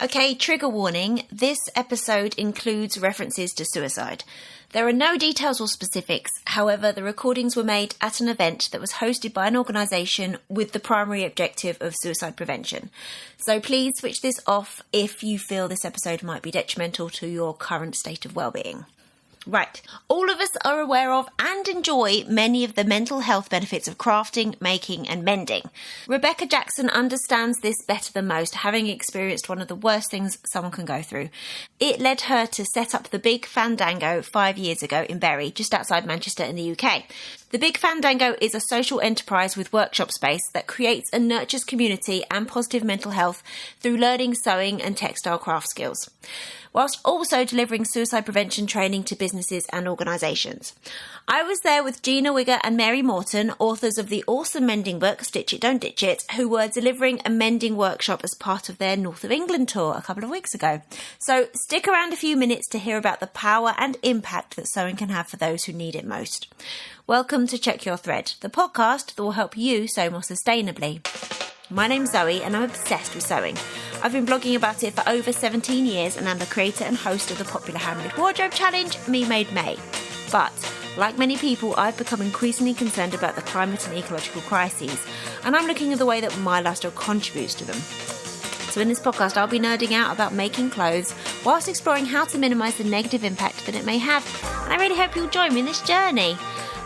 Okay, trigger warning. This episode includes references to suicide. There are no details or specifics. However, the recordings were made at an event that was hosted by an organisation with the primary objective of suicide prevention. So please switch this off if you feel this episode might be detrimental to your current state of well-being. Right. All of us are aware of and enjoy many of the mental health benefits of crafting, making and mending. Rebecca Jackson understands this better than most, having experienced one of the worst things someone can go through. It led her to set up the Big Fandango 5 years ago in Bury, just outside Manchester in the UK. The Big Fandango is a social enterprise with workshop space that creates and nurtures community and positive mental health through learning sewing and textile craft skills, whilst also delivering suicide prevention training to businesses and organisations. I was there with Jeanna, Wigger and Mary Morton, authors of the awesome mending book, Stitch It, Don't Ditch It, who were delivering a mending workshop as part of their North of England tour a couple of weeks ago. So stick around a few minutes to hear about the power and impact that sewing can have for those who need it most. Welcome to Check Your Thread, the podcast that will help you sew more sustainably. My name's Zoe and I'm obsessed with sewing. I've been blogging about it for over 17 years and I'm the creator and host of the popular handmade wardrobe challenge, Me Made May. But, like many people, I've become increasingly concerned about the climate and ecological crises, and I'm looking at the way that my lifestyle contributes to them. So in this podcast, I'll be nerding out about making clothes whilst exploring how to minimise the negative impact that it may have. And I really hope you'll join me in this journey.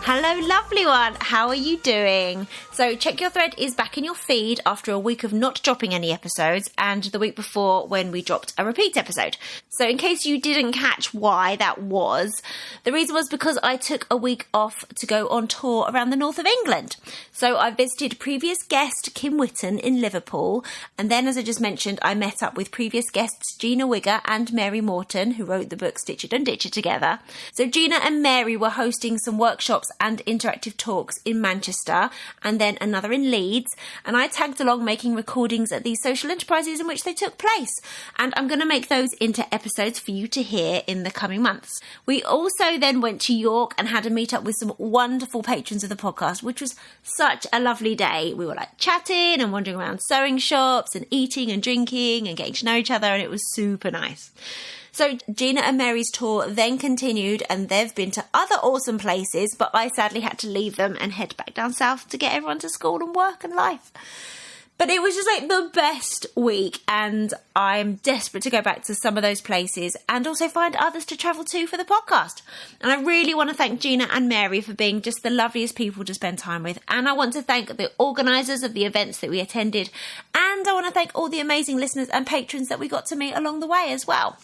Hello, lovely one. How are you doing? So Check Your Thread is back in your feed after a week of not dropping any episodes and the week before when we dropped a repeat episode. So in case you didn't catch why that was, the reason was because I took a week off to go on tour around the north of England. So I visited previous guest Kim Whitton in Liverpool, and then, as I just mentioned, I met up with previous guests Jeanna Wigger and Mary Morton, who wrote the book Stitch It, Don't Ditch It together. So Jeanna and Mary were hosting some workshops and interactive talks in Manchester, and then another in Leeds, and I tagged along making recordings at these social enterprises in which they took place, and I'm going to make those into episodes for you to hear in the coming months. We also then went to York and had a meet up with some wonderful patrons of the podcast, which was such a lovely day. We were chatting and wandering around sewing shops and eating and drinking and getting to know each other, and it was super nice. So Jeanna and Mary's tour then continued, and they've been to other awesome places, but I sadly had to leave them and head back down south to get everyone to school and work and life. But it was just the best week, and I'm desperate to go back to some of those places and also find others to travel to for the podcast. And I really want to thank Jeanna and Mary for being just the loveliest people to spend time with. And I want to thank the organisers of the events that we attended. And I want to thank all the amazing listeners and patrons that we got to meet along the way as well.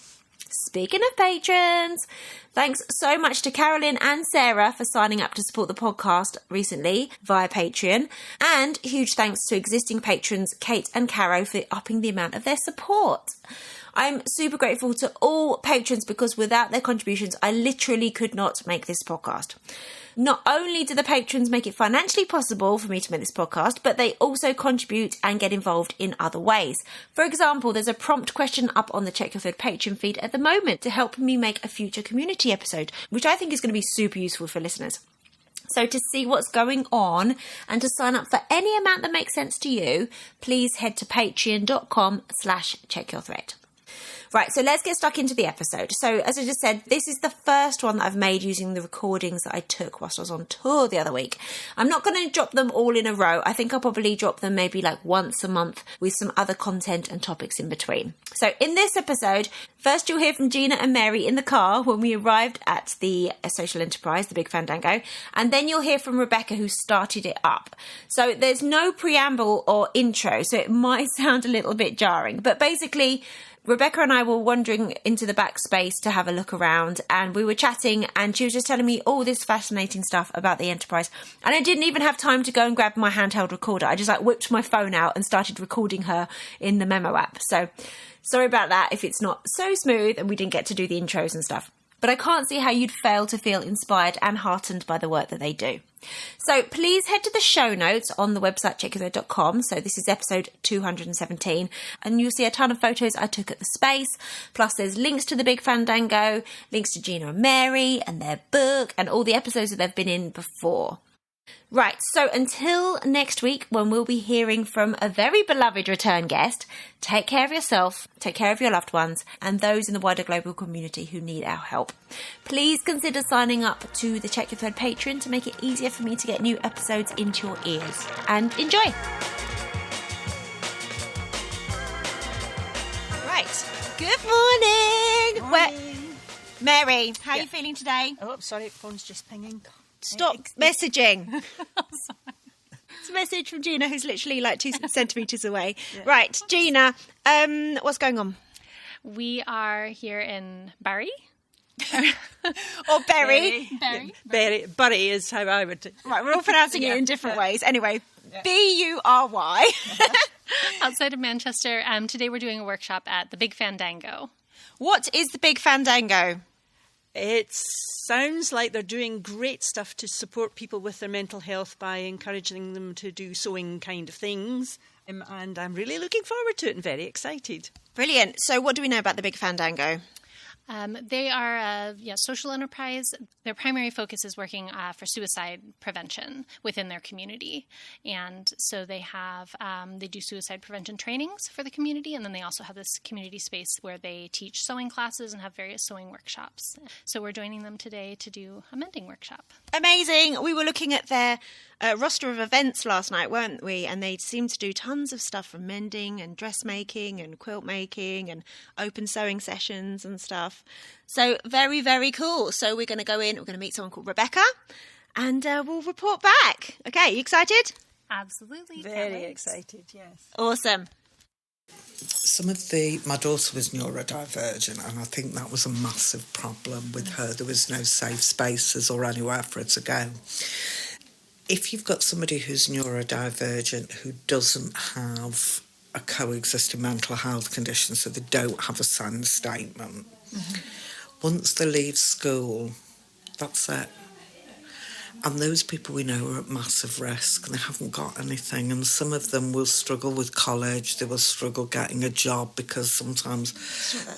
Speaking of patrons, thanks so much to Carolyn and Sarah for signing up to support the podcast recently via Patreon. And huge thanks to existing patrons Kate and Caro for upping the amount of their support. I'm super grateful to all patrons because without their contributions, I literally could not make this podcast. Not only do the patrons make it financially possible for me to make this podcast, but they also contribute and get involved in other ways. For example, there's a prompt question up on the Check Your Thread Patreon feed at the moment to help me make a future community episode, which I think is going to be super useful for listeners. So to see what's going on and to sign up for any amount that makes sense to you, please head to patreon.com/checkyourthread. Right, so let's get stuck into the episode. So as I just said, this is the first one that I've made using the recordings that I took whilst I was on tour the other week. I'm not going to drop them all in a row. I think I'll probably drop them maybe once a month with some other content and topics in between. So in this episode, first you'll hear from Jeanna and Mary in the car when we arrived at the social enterprise, the Big Fandango, and then you'll hear from Rebecca who started it up. So there's no preamble or intro, so it might sound a little bit jarring, but basically Rebecca and I were wandering into the back space to have a look around, and we were chatting, and she was just telling me all this fascinating stuff about the enterprise, and I didn't even have time to go and grab my handheld recorder. I just whipped my phone out and started recording her in the memo app. So sorry about that if it's not so smooth and we didn't get to do the intros and stuff. But I can't see how you'd fail to feel inspired and heartened by the work that they do. So please head to the show notes on the website checkyourthread.com. So this is episode 217, and you'll see a ton of photos I took at the space. Plus there's links to the Big Fandango, links to Jeanna and Mary and their book and all the episodes that they've been in before. Right, so until next week when we'll be hearing from a very beloved return guest, take care of yourself, take care of your loved ones, and those in the wider global community who need our help. Please consider signing up to the Check Your Thread Patreon to make it easier for me to get new episodes into your ears. And enjoy! Right, good morning! Mary, how are you feeling today? Oh, sorry, phone's just pinging. Stop messaging. It's a message from Jeanna, who's literally like 2 centimetres away. Yeah. Right, Jeanna, what's going on? We are here in Barry. Or Berry. Bury is how I would... Right, we're all pronouncing it in different ways. Anyway, Bury. Outside of Manchester. Today we're doing a workshop at the Big Fandango. What is the Big Fandango? It sounds like they're doing great stuff to support people with their mental health by encouraging them to do sewing kind of things. And I'm really looking forward to it and very excited. Brilliant. So what do we know about the Big Fandango? They are a social enterprise. Their primary focus is working for suicide prevention within their community. And so they do suicide prevention trainings for the community. And then they also have this community space where they teach sewing classes and have various sewing workshops. So we're joining them today to do a mending workshop. Amazing. We were looking at their roster of events last night, weren't we? And they seem to do tons of stuff from mending and dressmaking and quilt making and open sewing sessions and stuff. So very, very cool. So we're going to go in, we're going to meet someone called Rebecca, and we'll report back. Okay, you excited? Absolutely. Very excited, yes. Awesome. My daughter was neurodivergent, and I think that was a massive problem with her. There was no safe spaces or anywhere for her to go. If you've got somebody who's neurodivergent who doesn't have a coexisting mental health condition, so they don't have a signed statement, once they leave school, that's it. And those people we know are at massive risk and they haven't got anything. And some of them will struggle with college, they will struggle getting a job because sometimes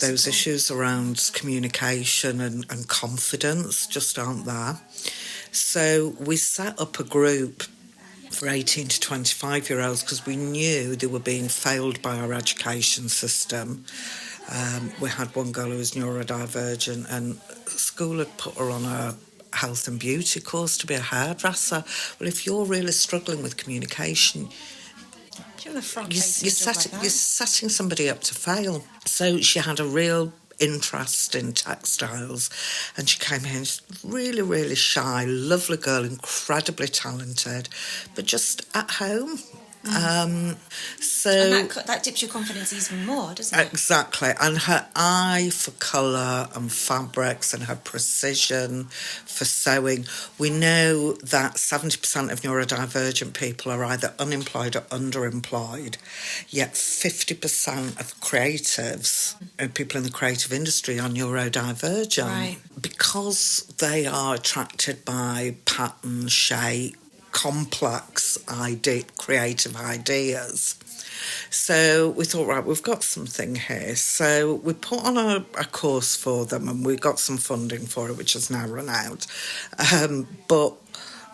those issues around communication and confidence just aren't there. So we set up a group for 18 to 25-year-olds because we knew they were being failed by our education system. We had one girl who was neurodivergent and school had put her on a health and beauty course to be a hairdresser. Well, if you're really struggling with communication, you're setting somebody up to fail. So she had a real interest in textiles and she came here, really, really shy, lovely girl, incredibly talented, but just at home. So and that dips your confidence even more, doesn't it? Exactly. And her eye for colour and fabrics and her precision for sewing. We know that 70% of neurodivergent people are either unemployed or underemployed, yet 50% of creatives and people in the creative industry are neurodivergent. Right. Because they are attracted by pattern, shape, complex creative ideas. So we thought, right, we've got something here. So we put on a course for them and we got some funding for it, which has now run out. But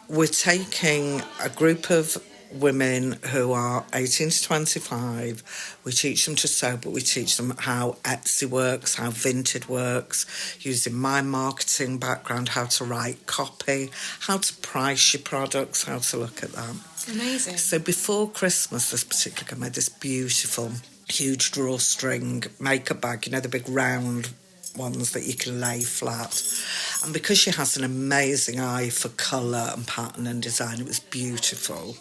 we're taking a group of women who are 18 to 25. We teach them to sew, but we teach them how Etsy works, how Vinted works, using my marketing background, how to write copy, how to price your products, how to look at that. Amazing. So before Christmas, this particular girl made this beautiful, huge drawstring makeup bag, the big round ones that you can lay flat. And because she has an amazing eye for colour and pattern and design, it was beautiful.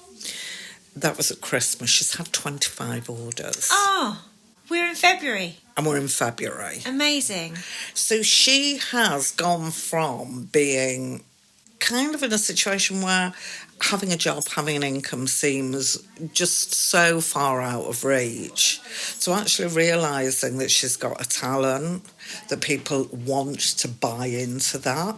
That was at Christmas. She's had 25 orders. Oh, we're in February. And we're in February. Amazing. So she has gone from being kind of in a situation where having a job, having an income seems just so far out of reach, to actually realising that she's got a talent, that people want to buy into that.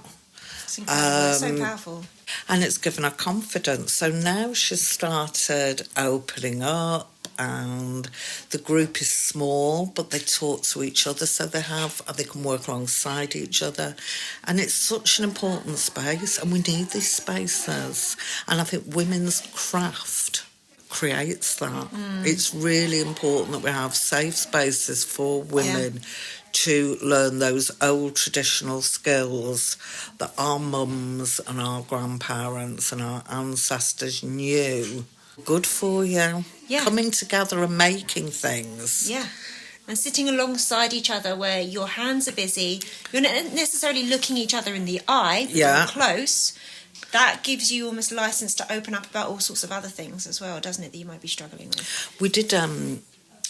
It's incredible. It's so powerful. And it's given her confidence. So now she's started opening up and the group is small, but they talk to each other, so they can work alongside each other, and it's such an important space, and we need these spaces, and I think women's craft creates that. It's really important that we have safe spaces for women to learn those old traditional skills that our mums and our grandparents and our ancestors knew. Good for you. Yeah. Coming together and making things. Yeah. And sitting alongside each other where your hands are busy, you're not necessarily looking each other in the eye, but you're close. That gives you almost license to open up about all sorts of other things as well, doesn't it, that you might be struggling with? We did an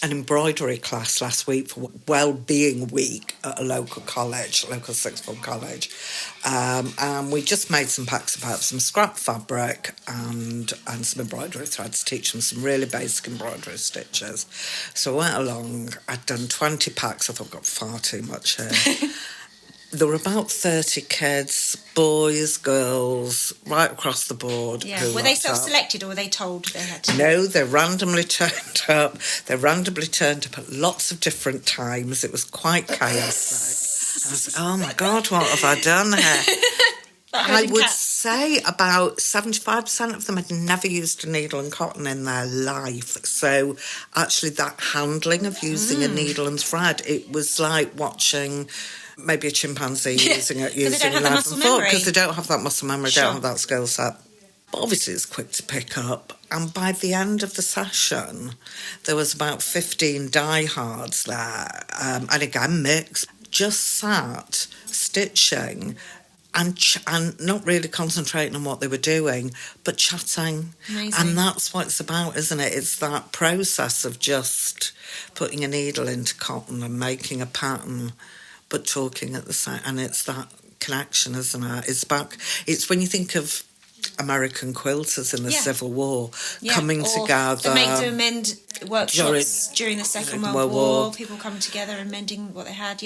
embroidery class last week for Wellbeing Week at a local sixth form college. And we just made some packs about some scrap fabric and some embroidery thread to teach them some really basic embroidery stitches. So I went along, I'd done 20 packs, I thought I've got far too much here. There were about 30 kids, boys, girls, right across the board. Yeah. Were they self-selected or were they told they had to? No, they randomly turned up. They randomly turned up at lots of different times. It was quite chaos. I was, oh my God, what have I done here? I would say about 75% of them had never used a needle and cotton in their life. So actually that handling of using a needle and thread, it was like watching maybe a chimpanzee using a knife and fork, because they don't have that muscle memory, don't have that skill set. But obviously it's quick to pick up. And by the end of the session, there was about 15 diehards there, and again mixed, just sat stitching and not really concentrating on what they were doing, but chatting. Amazing. And that's what it's about, isn't it? It's that process of just putting a needle into cotton and making a pattern, but talking at the same, and it's that connection, isn't it? It's when you think of American quilters in the Civil War coming together. The Make Do Mend workshops during the Second World War, people coming together and mending what they had,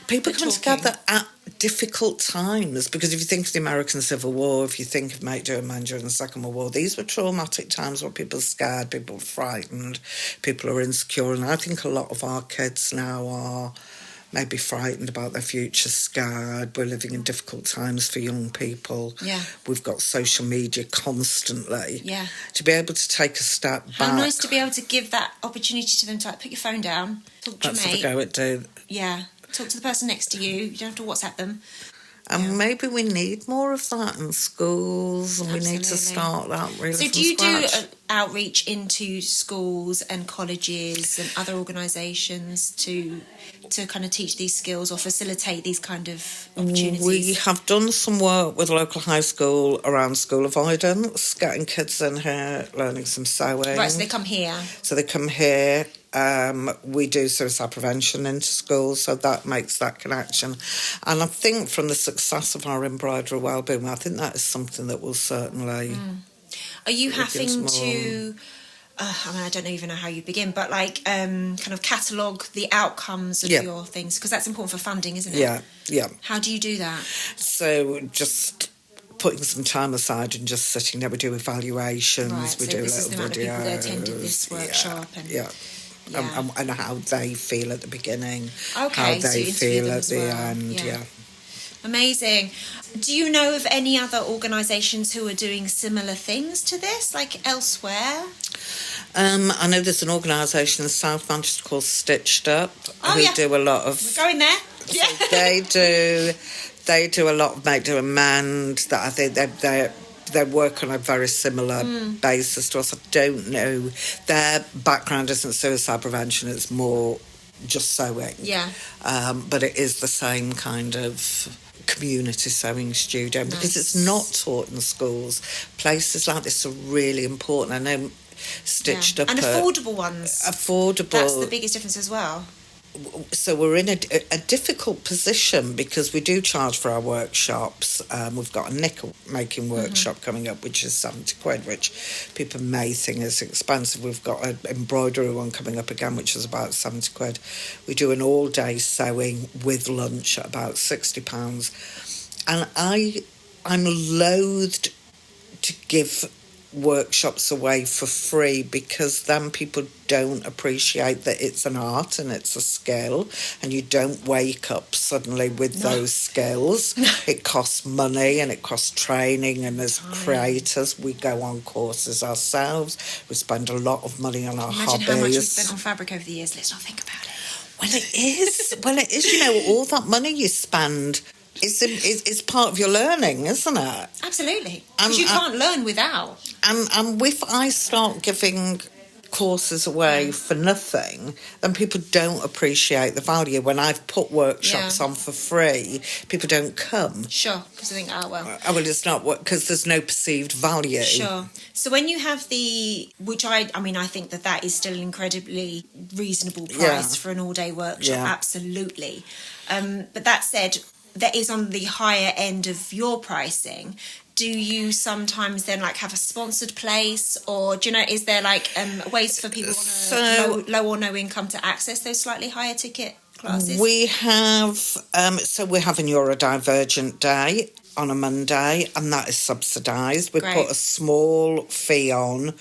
People coming together at difficult times, because if you think of the American Civil War, if you think of Make Do and Mend during the Second World War, these were traumatic times where people are scared, people are frightened, people are insecure, and I think a lot of our kids now are maybe frightened about their future, scared. We're living in difficult times for young people. Yeah. We've got social media constantly. Yeah. To be able to take a step back. How nice to be able to give that opportunity to them to put your phone down, talk to your mate. Let's have a go at do. Yeah. Talk to the person next to you. You don't have to WhatsApp them. And maybe we need more of that in schools, and we need to start that really from So do you scratch. do outreach into schools and colleges and other organisations to kind of teach these skills or facilitate these kind of opportunities? We have done some work with a local high school around school avoidance, getting kids in here learning some sewing. Right, so they come here. We do suicide prevention into schools, so that makes that connection. And I think from the success of our embroidery wellbeing, I think that is something that will certainly... Are you having to... I don't even know how you begin, but kind of catalogue the outcomes of your things, because that's important for funding, isn't it? Yeah. How do you do that? So just putting some time aside and just sitting there, we do evaluations, we do this is the amount of people that videos, attended this workshop. And how they feel at the beginning, Okay, how so they you interview feel them at as the well. end, Amazing. Do you know of any other organisations who are doing similar things to this, like elsewhere? I know there's an organisation in South Manchester called Stitched Up who do a lot of... We're going there. So they do a lot of Make Do and Mend. That I think they work on a very similar basis to us. I don't know. Their background isn't suicide prevention, it's more just sewing. Yeah. But it is the same kind of community sewing studio because it's not taught in schools. Places like this are really important. I know Stitched Up... And affordable ones. Affordable. That's the biggest difference as well. So we're in a difficult position because we do charge for our workshops. We've got a nickel making workshop coming up, which is 70 quid, which people may think is expensive. We've got an embroidery one coming up again, which is about 70 quid. We do an all-day sewing with lunch at about £60. And I'm loathed to give workshops away for free, because then people don't appreciate that it's an art and it's a skill, and you don't wake up suddenly with those skills. It costs money and it costs training, and as creators we go on courses ourselves, we spend a lot of money on our hobbies. Imagine how much we've spent on fabric over the years. Let's not think about it. Well, it is, you know, all that money you spend is part of your learning, isn't it? Absolutely. Because you can't learn without. And if I start giving courses away for nothing, then people don't appreciate the value. When I've put workshops on for free, people don't come. Sure, because they think, well, it's not, because there's no perceived value. Sure. So when you have which I think that is still an incredibly reasonable price for an all-day workshop, absolutely. But that said, that is on the higher end of your pricing. Do you sometimes then have a sponsored place, or do you know, is there ways for people on a low or no income to access those slightly higher ticket classes? We have we're having Neurodivergent Day on a Monday, and that is subsidised. We put a small fee on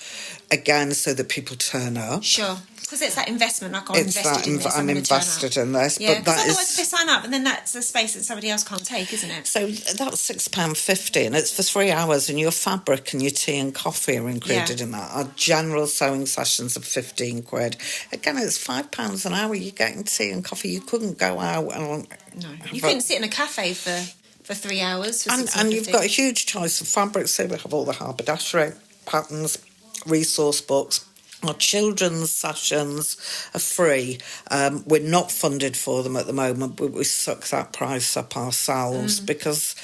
again so that people turn up. Sure. Because it's that investment, I'm invested in this. I'm invested in this. Yeah, but because otherwise they sign up and then that's a space that somebody else can't take, isn't it? So that's £6.50 and it's for 3 hours, and your fabric and your tea and coffee are included in that. Our general sewing sessions are £15. Again, it's £5 an hour. You're getting tea and coffee. You couldn't go out and... No, you couldn't sit in a cafe for 3 hours. For and you've got a huge choice of fabrics. So we have all the haberdashery patterns, resource books. Our children's sessions are free. We're not funded for them at the moment, but we suck that price up ourselves because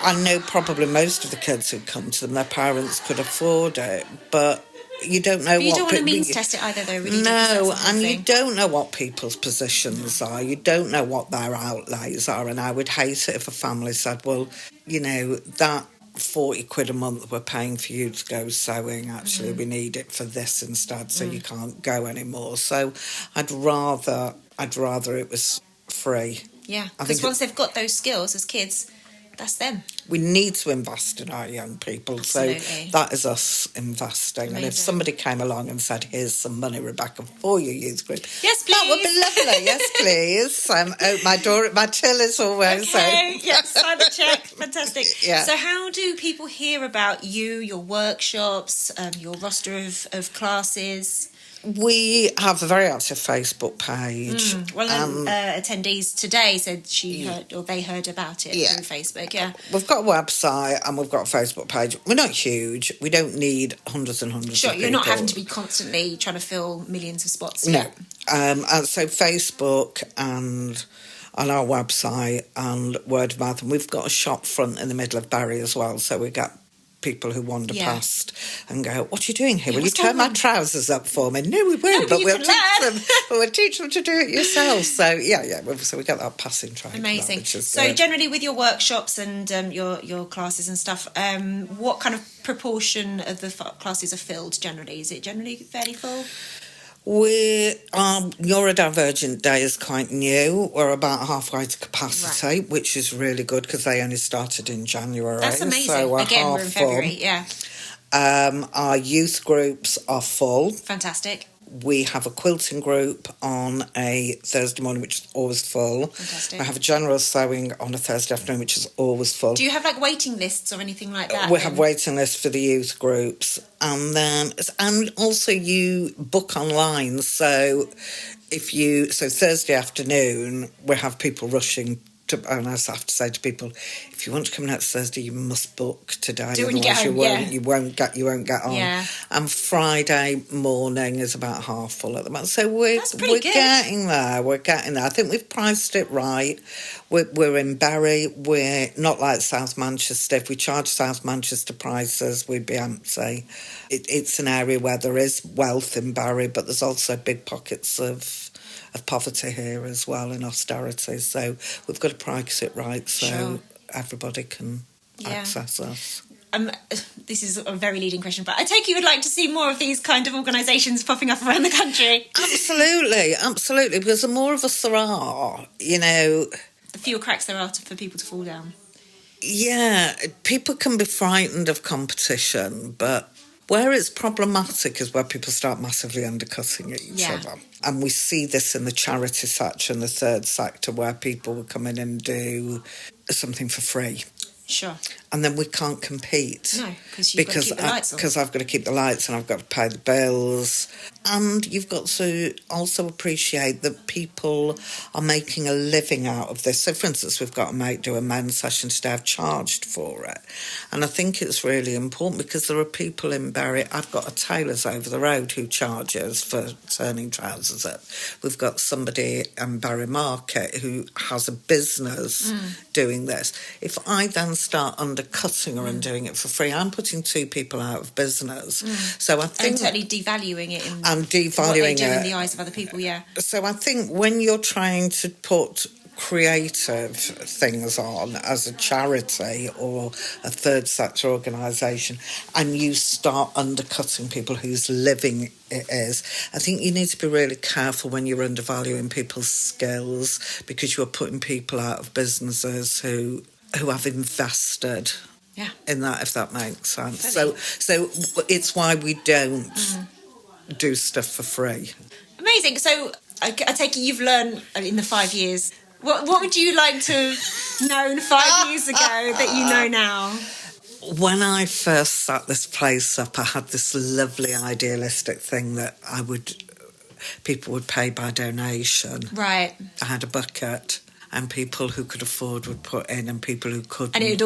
I know probably most of the kids who come to them, their parents could afford it, but you don't know you don't want to means test it either, though, really. No, and you don't know what people's positions are. You don't know what their outlays are, and I would hate it if a family said, well, you know, that £40 a month we're paying for you to go sewing, actually we need it for this instead, so you can't go anymore. So I'd rather it was free. Yeah, because once they've got those skills as kids, that's them. We need to invest in our young people. Absolutely. So that is us investing. Amazing. And if somebody came along and said, here's some money, Rebecca, for your youth group, yes, please. that would be lovely. Yes, please. My till is always okay. Yes, sign the check. Fantastic. Yeah. So how do people hear about you, your workshops, your roster of classes? We have a very active Facebook page. Well, attendees today said they heard about it through Facebook. Yeah, we've got a website and we've got a Facebook page. We're not huge. We don't need hundreds and hundreds. Sure, of people. You're not having to be constantly trying to fill millions of spots. No, and so Facebook and on our website and word of mouth, and we've got a shop front in the middle of Bury as well. So we get people who wander past and go, what are you doing here? Will you turn my trousers up for me? No, we won't, but we'll teach them to do it yourself. So, so we get that passing trade. Amazing. So generally with your workshops and your classes and stuff, what kind of proportion of the classes are filled generally? Is it generally fairly full? Neurodivergent Day is quite new. We're about halfway to capacity, which is really good because they only started in January. That's amazing. So we're Again, we're in February, Our youth groups are full. Fantastic. We have a quilting group on a Thursday morning, which is always full. Fantastic. We have a general sewing on a Thursday afternoon, which is always full. Do you have waiting lists or anything like that? We have waiting lists for the youth groups, and also you book online. So Thursday afternoon we have people rushing. And I have to say to people, if you want to come next Thursday, you must book today. Do when you get home, you won't get on. Yeah. And Friday morning is about half full at the moment. So we're good. getting there. We're getting there. I think we've priced it right. We're in Bury. We're not like South Manchester. If we charge South Manchester prices, we'd be empty. It's an area where there is wealth in Bury, but there's also big pockets of poverty here as well and austerity, so we've got to price it right so everybody can access us. This is a very leading question, but I take you would like to see more of these kind of organisations popping up around the country. Absolutely, because the more of us there are, the fewer cracks there are for people to fall down. Yeah, people can be frightened of competition, but where it's problematic is where people start massively undercutting each other. And we see this in the charity sector and the third sector, where people will come in and do something for free. Sure. And then we can't compete. No, because you've got to keep the lights on. Because I've got to keep the lights and I've got to pay the bills. And you've got to also appreciate that people are making a living out of this. So, for instance, we've got a mate do a men's session today. I've charged for it. And I think it's really important because there are people in Bury. I've got a tailor's over the road who charges for turning trousers up. We've got somebody in Bury Market who has a business doing this. If I then start undercutting her and doing it for free, I'm putting two people out of business. So I think... And totally devaluing it in... And devaluing what they do it in the eyes of other people, yeah. So I think when you're trying to put creative things on as a charity or a third sector organisation and you start undercutting people whose living it is, I think you need to be really careful when you're undervaluing people's skills, because you're putting people out of businesses who have invested in that, if that makes sense. Totally. So it's why we don't do stuff for free. Amazing. So I take it you've learned in the 5 years. What would you like to know 5 years ago that you know now? When I first set this place up, I had this lovely idealistic thing that people would pay by donation. Right. I had a bucket, and people who could afford would put in, and people who couldn't. And it'd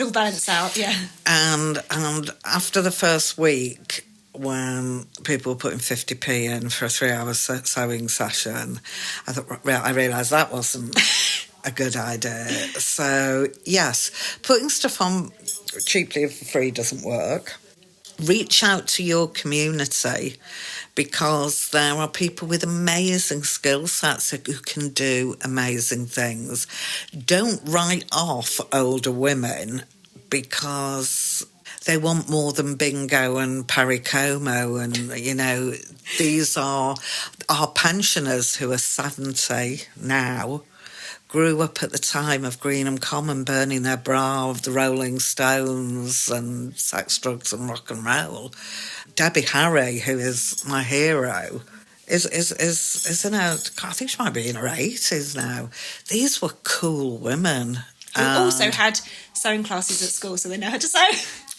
all balance out, yeah. And after the first week, when people were putting 50p in for a 3-hour sewing session, I realised that wasn't a good idea. So, yes, putting stuff on cheaply for free doesn't work. Reach out to your community, because there are people with amazing skill sets who can do amazing things. Don't write off older women because they want more than bingo and pericomo, and, you know, these are our pensioners who are 70 now, grew up at the time of Greenham Common burning their bra of the Rolling Stones and sex, drugs and rock and roll. Debbie Harry, who is my hero, is in her, I think she might be in her 80s now. These were cool women. Who also had sewing classes at school, so they know how to sew.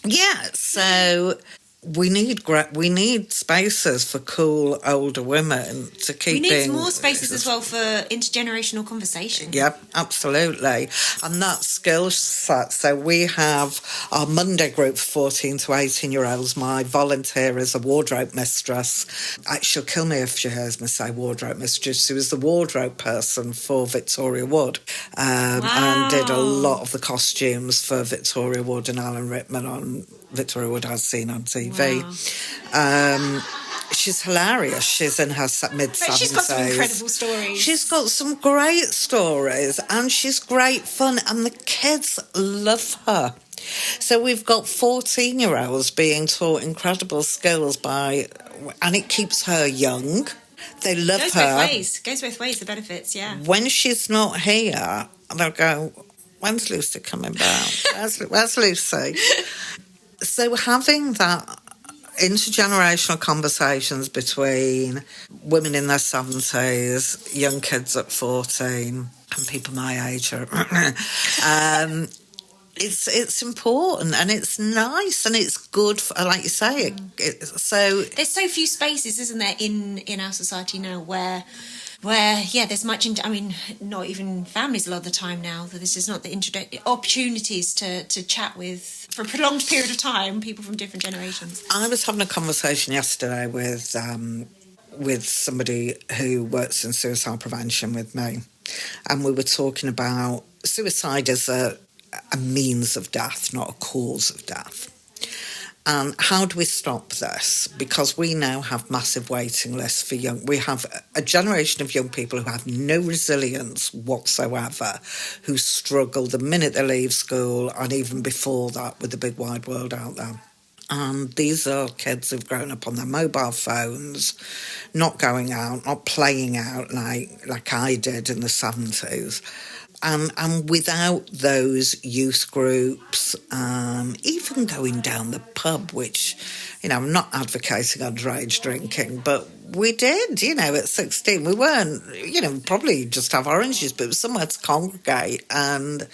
Yeah, so we need spaces for cool older women to keep. We need more spaces as well for intergenerational conversation. Yep, absolutely. And that skill set. So we have our Monday group for 14 to 18-year-olds. My volunteer is a wardrobe mistress. She'll kill me if she hears me say wardrobe mistress. She was the wardrobe person for Victoria Wood, and did a lot of the costumes for Victoria Wood and Alan Rickman on Victoria Wood I've seen on TV. Wow. She's hilarious. She's in her mid-70s. She's got some incredible stories. She's got some great stories, and she's great fun, and the kids love her. So we've got 14-year-olds being taught incredible skills and it keeps her young. They love her. Goes both ways, the benefits, yeah. When she's not here, they'll go, when's Lucy coming back? Where's Lucy? So having that intergenerational conversations between women in their 70s, young kids at 14, and people my age, it's important, and it's nice, and it's good for, like you say. So there's so few spaces, isn't there, in our society now where there's much. Not even families a lot of the time now. This is not the opportunities to chat with for a prolonged period of time people from different generations. I was having a conversation yesterday with somebody who works in suicide prevention with me, and we were talking about suicide as a means of death, not a cause of death. And how do we stop this? Because we now have massive waiting lists for we have a generation of young people who have no resilience whatsoever, who struggle the minute they leave school, and even before that with the big wide world out there. And these are kids who've grown up on their mobile phones, not going out, not playing out like I did in the 70s. And without those youth groups, even going down the pub, which, I'm not advocating underage drinking, but we did, at 16. We weren't, probably just have orange juice, but it was somewhere to congregate. And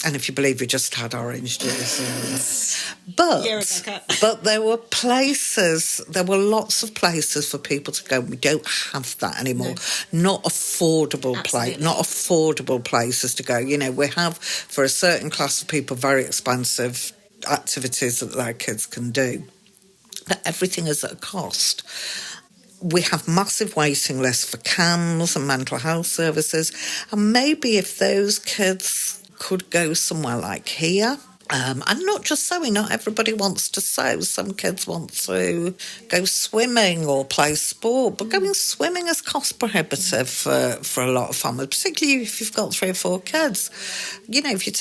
if you believe, we just had orange juice. But there were lots of places for people to go. We don't have that anymore. No. Not affordable places to go. We have, for a certain class of people, very expensive activities that their kids can do. But everything is at a cost. We have massive waiting lists for CAMS and mental health services. And maybe if those kids could go somewhere like here, and not just sewing, not everybody wants to sew. Some kids want to go swimming or play sport, but going swimming is cost prohibitive for a lot of families, particularly if you've got 3 or 4 kids. If you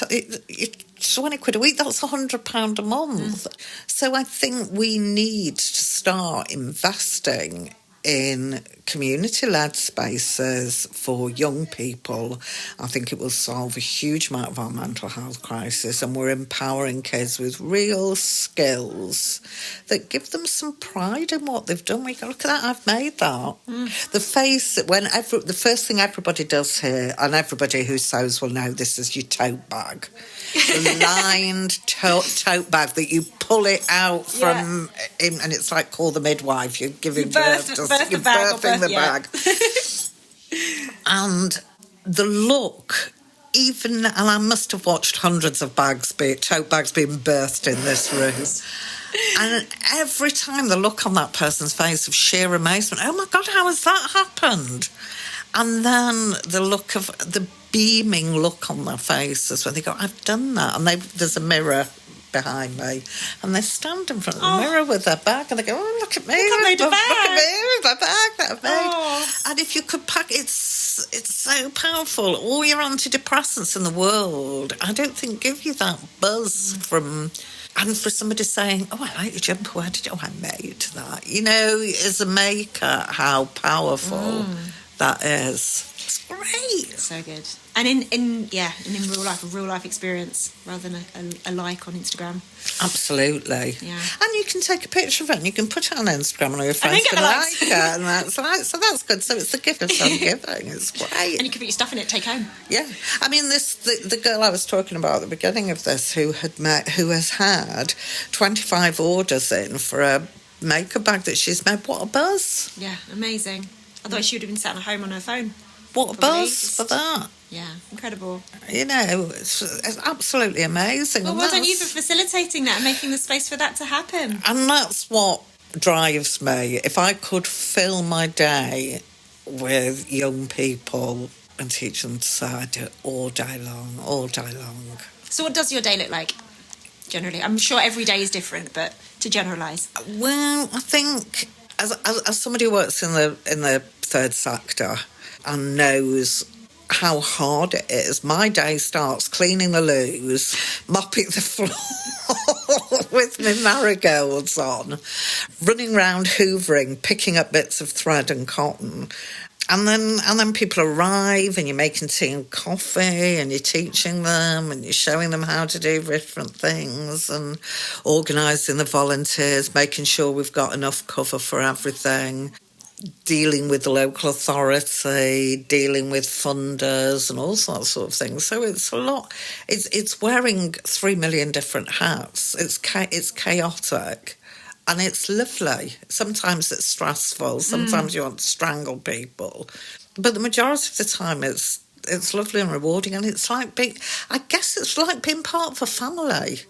20 quid a week, that's £100 a month. So I think we need to start investing in community-led spaces for young people. I think it will solve a huge amount of our mental health crisis, and we're empowering kids with real skills that give them some pride in what they've done. We go, look at that, I've made that. The first thing everybody does here, and everybody who sews will know this, is your tote bag. The lined tote bag that you pull it out from, and it's like Call the Midwife. You're giving birth to you're birthing the bag. And the look, and I must have watched hundreds of tote bags being birthed in this room. And every time the look on that person's face of sheer amazement, oh my God, how has that happened? And then the beaming look on their faces when they go, I've done that. And there's a mirror behind me, and they stand in front of the mirror with their bag, and they go, oh, look at me, look at me with my bag that I've made. And if you could pack, it's so powerful. All your antidepressants in the world, I don't think give you that buzz from. And for somebody saying, oh, I like your jumper, where did I made that? As a maker, how powerful that is. It's great. So good. And in real life, a real life experience rather than a like on Instagram. Absolutely. Yeah. And you can take a picture of it and you can put it on Instagram and all your friends can like it. And so that's good. So it's the gift of giving. It's great. And you can put your stuff in it, take home. Yeah. I mean, the girl I was talking about at the beginning of this who has had 25 orders in for a maker bag that she's made. What a buzz. Yeah, amazing. Otherwise she would have been sat at home on her phone. What a buzz for that. Yeah, incredible. It's absolutely amazing. Well, well done you for facilitating that and making the space for that to happen. And that's what drives me. If I could fill my day with young people and teach them to sew, I'd do it all day long. So what does your day look like, generally? I'm sure every day is different, but to generalise. Well, I think as somebody who works in the third sector and knows how hard it is, my day starts cleaning the loos, mopping the floor with my marigolds on, running around hoovering, picking up bits of thread and cotton. And then people arrive and you're making tea and coffee and you're teaching them and you're showing them how to do different things and organising the volunteers, making sure we've got enough cover for everything, dealing with the local authority, dealing with funders and all sorts sort of things. So it's a lot. It's wearing 3 million different hats. It's chaotic. And it's lovely. Sometimes it's stressful. Sometimes you want to strangle people. But the majority of the time it's lovely and rewarding. And it's like it's like being part of a family.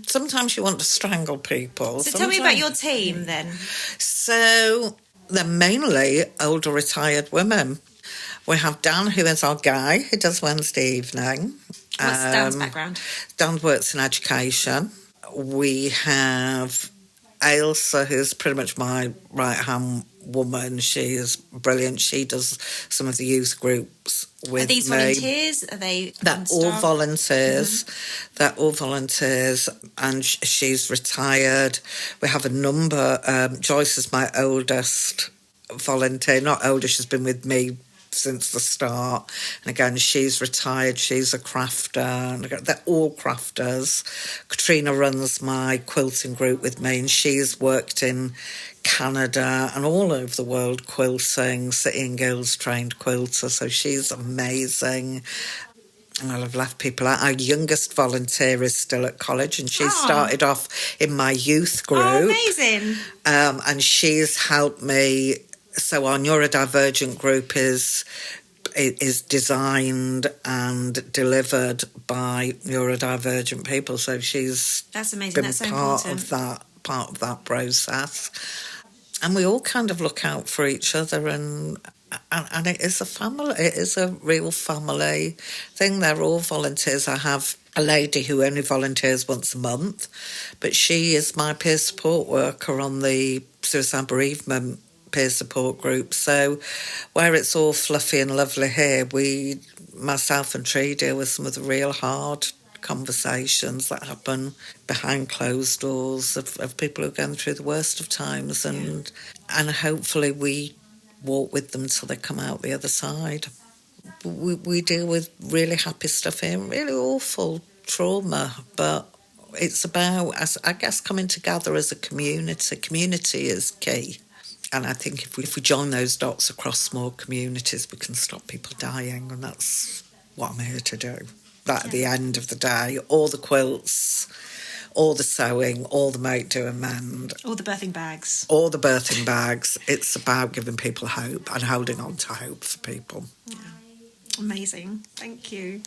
Sometimes you want to strangle people. So tell me about your team then. So they're mainly older retired women. We have Dan, who is our guy, who does Wednesday evening. What's Dan's background? Dan works in education. We have Ailsa, who's pretty much my right-hand woman. She is brilliant. She does some of the youth groups with me. Are these volunteers? Are they? They're all volunteers. They're all volunteers, and she's retired. We have a number. Joyce is my oldest volunteer. Not older, she's been with me since the start. And again, she's retired, she's a crafter, and they're all crafters. Katrina runs my quilting group with me, and she's worked in Canada and all over the world quilting, City and Guilds trained quilter, so she's amazing. And I'll have left people out. Our youngest volunteer is still at college, and she started off in my youth group. Oh, amazing. And she's helped me. So our neurodivergent group is designed and delivered by neurodivergent people. So that's amazing. been That's so part important. of that process. And we all kind of look out for each other, and it is a family. It is a real family thing. They're all volunteers. I have a lady who only volunteers once a month, but she is my peer support worker on the suicide bereavement peer support group. So where it's all fluffy and lovely here, myself and Tree deal with some of the real hard conversations that happen behind closed doors of people who are going through the worst of times, and hopefully we walk with them till they come out the other side. We deal with really happy stuff here, really awful trauma, but it's about, I guess, coming together as a community. Community is key. And I think if we join those dots across small communities, we can stop people dying, and that's what I'm here to do. That at the end of the day, all the quilts, all the sewing, all the make, do and mend. All the birthing bags. All the birthing bags. It's about giving people hope and holding on to hope for people. Yeah. Amazing. Thank you.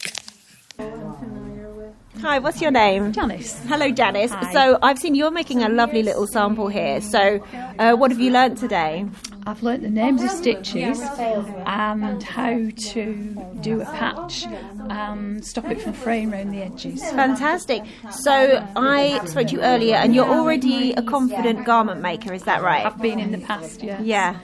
Hi, what's your name? Janice. Hello, Janice. Hi. So I've seen you're making a lovely little sample here. So what have you learnt today? I've learnt the names of stitches and how to do a patch and stop it from fraying around the edges. Fantastic. So I spoke to you earlier, and you're already a confident garment maker, is that right? I've been in the past, yeah. Yeah.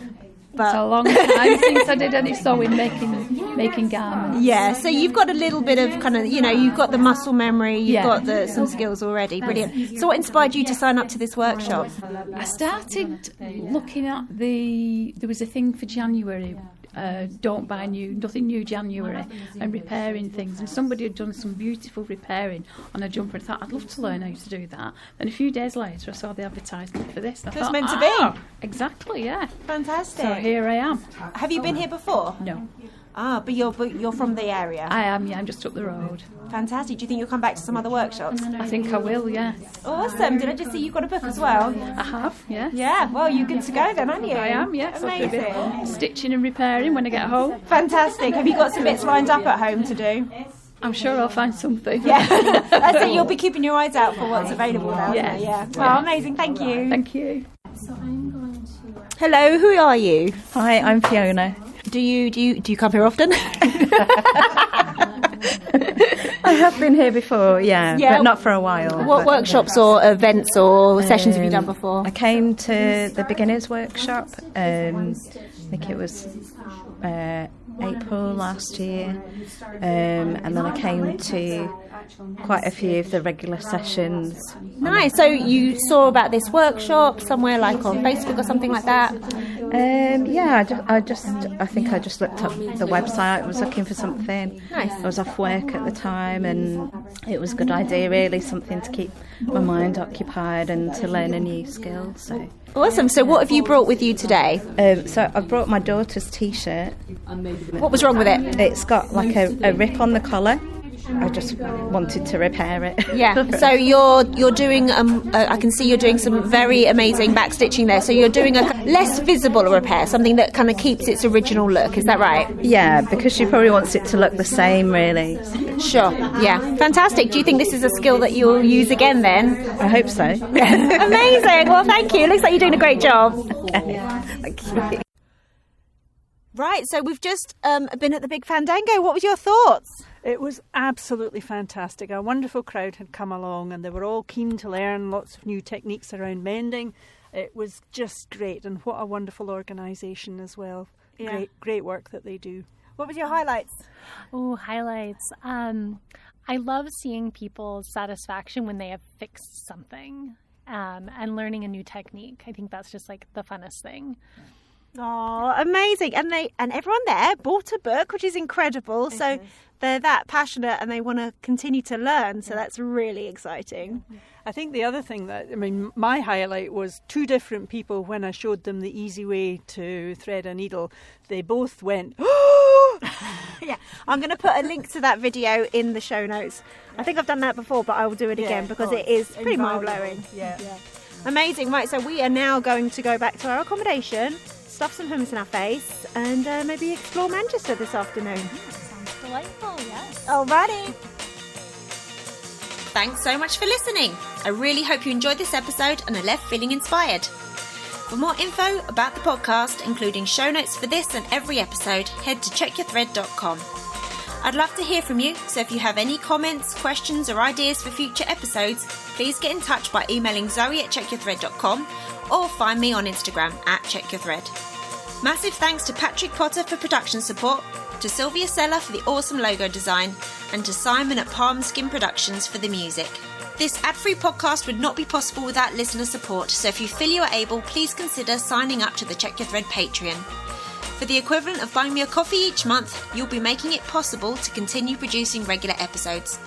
It's a long time since I did any sewing, making garments. Yeah, so you've got a little bit of kind of, you've got the muscle memory, you've got some skills already. Brilliant. So what inspired you to sign up to this workshop? I started looking at there was a thing for January, don't buy nothing new January, and repairing things, and somebody had done some beautiful repairing on a jumper. I thought, I'd love to learn how to do that. And a few days later I saw the advertisement for this. I thought, meant to be. Exactly, yeah. Fantastic. So here I am. Have you been here before? No. But you're from the area? I am, yeah, I'm just up the road. Fantastic. Do you think you'll come back to some other workshops? I think I will, yeah. Awesome. Did I just see you've got a book as well? I have, yeah. Yeah, well, you're good to go then, aren't you? I am, yes. I'll do a bit Amazing. stitching and repairing when I get home. Fantastic. Have you got some bits lined up at home to do? I'm sure I'll find something. Yeah. So you'll be keeping your eyes out for what's available now, Yes. isn't it? Yeah. Well, amazing. Thank you. Thank you. Hello, who are you? Hi, I'm Fiona. Do you come here often? I have been here before, yeah, but not for a while. What workshops or events or sessions have you done before? I came to the beginners workshop. I think it was April last year, and then I came to quite a few of the regular sessions. Nice. So you saw about this workshop somewhere, like on Facebook or something like that? Yeah, I think I just looked up the website. I was looking for something. Nice. I was off work at the time, and it was a good idea, really, something to keep my mind occupied and to learn a new skill. So Awesome. So what have you brought with you today? So I brought my daughter's T-shirt. What was wrong with it? It's got like a rip on the collar. I just wanted to repair it. Yeah. So you're doing I can see you're doing some very amazing back stitching there. So you're doing a less visible repair, something that kind of keeps its original look. Is that right? Yeah, because she probably wants it to look the same, really. Sure. Yeah. Fantastic. Do you think this is a skill that you'll use again then? I hope so. Amazing. Well, thank you. Looks like you're doing a great job. Okay. Thank you. Right. So we've just been at the Big Fandango. What was your thoughts? It was absolutely fantastic. A wonderful crowd had come along, and they were all keen to learn lots of new techniques around mending. It was just great, and what a wonderful organisation as well. Yeah. Great work that they do. What was your highlights? Oh, highlights. I love seeing people's satisfaction when they have fixed something and learning a new technique. I think that's just like the funnest thing. Oh, amazing. And everyone there bought a book, which is incredible. So they're that passionate and they want to continue to learn. So that's really exciting. I think the other thing my highlight was 2 different people when I showed them the easy way to thread a needle. They both went, oh! Yeah, I'm going to put a link to that video in the show notes. I think I've done that before, but I will do it again because it is pretty mind-blowing. Yeah. Amazing. Right, so we are now going to go back to our accommodation, stuff some hummus in our face, and maybe explore Manchester this afternoon. Sounds delightful, yes. Alrighty. Thanks so much for listening. I really hope you enjoyed this episode and are left feeling inspired. For more info about the podcast, including show notes for this and every episode, head to checkyourthread.com. I'd love to hear from you, so if you have any comments, questions or ideas for future episodes, please get in touch by emailing zoe@checkyourthread.com or find me on Instagram @checkyourthread. Massive thanks to Patrick Potter for production support, to Sylvia Seller for the awesome logo design, and to Simon at Palm Skin Productions for the music. This ad-free podcast would not be possible without listener support, so if you feel you are able, please consider signing up to the Check Your Thread Patreon. For the equivalent of buying me a coffee each month, you'll be making it possible to continue producing regular episodes.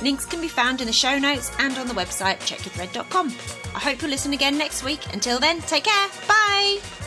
Links can be found in the show notes and on the website checkyourthread.com. I hope you'll listen again next week. Until then, take care. Bye!